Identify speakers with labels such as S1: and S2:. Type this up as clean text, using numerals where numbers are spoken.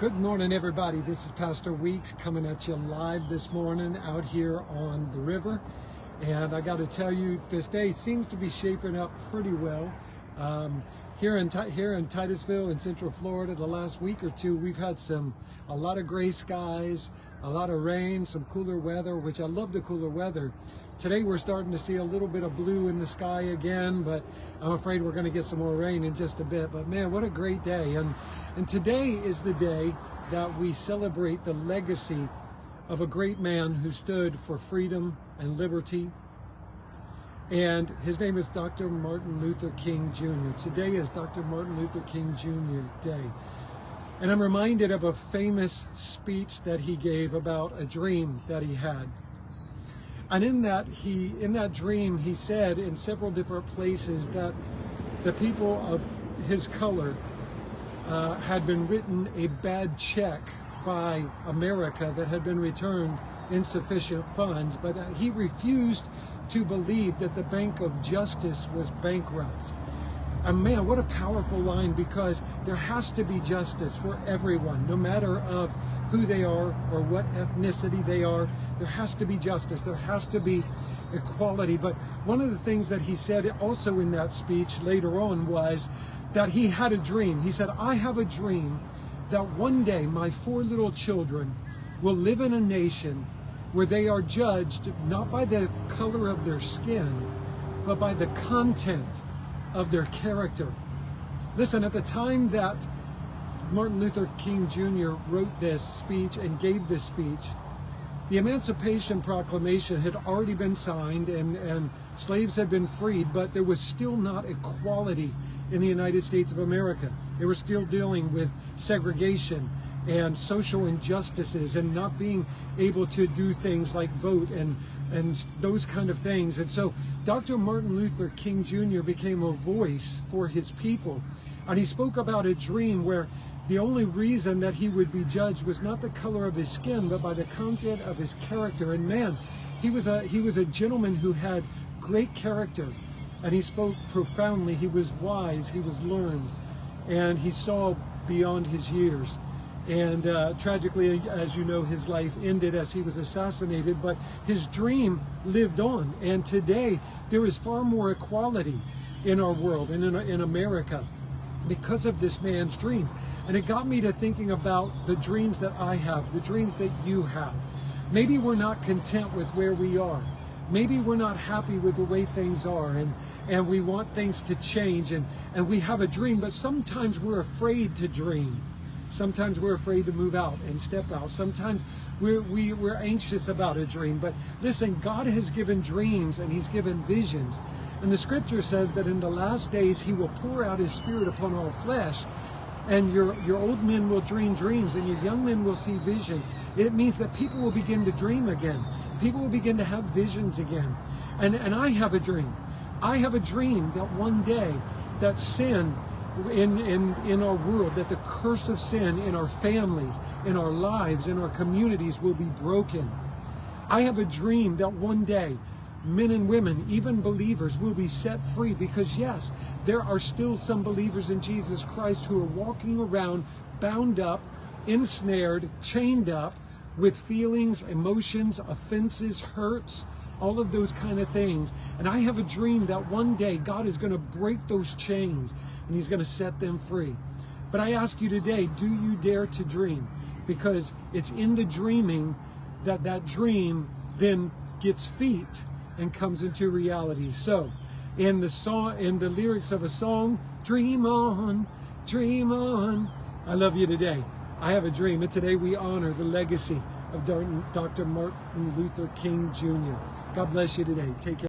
S1: Good morning, everybody. This is Pastor Weeks coming at you live this morning out here on the river. And I got to tell you, this day seems to be shaping up pretty well. Here in Titusville in Central Florida, the last week or two, we've had a lot of gray skies, a lot of rain, some cooler weather, which I love the cooler weather. Today we're starting to see a little bit of blue in the sky again, but I'm afraid we're going to get some more rain in just a bit. But man, what a great day. And today is the day that we celebrate the legacy of a great man who stood for freedom and liberty. And his name is Dr. Martin Luther King Jr. Today is Dr. Martin Luther King Jr. Day. And I'm reminded of a famous speech that he gave about a dream that he had. And in that dream, he said in several different places that the people of his color had been written a bad check by America that had been returned insufficient funds, but he refused to believe that the Bank of Justice was bankrupt. And man, what a powerful line, because there has to be justice for everyone, no matter of who they are or what ethnicity they are. There has to be justice. There has to be equality. But one of the things that he said also in that speech later on was that he had a dream. He said, "I have a dream that one day my 4 little children will live in a nation where they are judged not by the color of their skin, but by the content of their character." Listen, at the time that Martin Luther King Jr. wrote this speech and gave this speech, the Emancipation Proclamation had already been signed and slaves had been freed, but there was still not equality in the United States of America. They were still dealing with segregation and social injustices and not being able to do things like vote and those kind of things. And so Dr. Martin Luther King Jr. became a voice for his people. And he spoke about a dream where the only reason that he would be judged was not the color of his skin, but by the content of his character. And man, he was a gentleman who had great character, and he spoke profoundly. He was wise, he was learned, and he saw beyond his years. And tragically, as you know, his life ended as he was assassinated, but his dream lived on. And today, there is far more equality in our world and in America because of this man's dreams. And it got me to thinking about the dreams that I have, the dreams that you have. Maybe we're not content with where we are. Maybe we're not happy with the way things are, and we want things to change, and we have a dream, but sometimes we're afraid to dream. Sometimes we're afraid to move out and step out. Sometimes we're anxious about a dream. But listen, God has given dreams and he's given visions. And the scripture says that in the last days he will pour out his spirit upon all flesh. And your old men will dream dreams and your young men will see visions. It means that people will begin to dream again. People will begin to have visions again. And I have a dream. I have a dream that one day that sin in our world, that the curse of sin in our families, in our lives, in our communities will be broken. I have a dream that one day men and women, even believers, will be set free, because yes, there are still some believers in Jesus Christ who are walking around bound up, ensnared, chained up with feelings, emotions, offenses, hurts, all of those kind of things. And I have a dream that one day God is going to break those chains and he's going to set them free. But I ask you today, do you dare to dream? Because it's in the dreaming that that dream then gets feet and comes into reality. So in the lyrics of a song, dream on, dream on. I love you today. I have a dream, and today we honor the legacy of Dr. Martin Luther King Jr. God bless you today. Take care.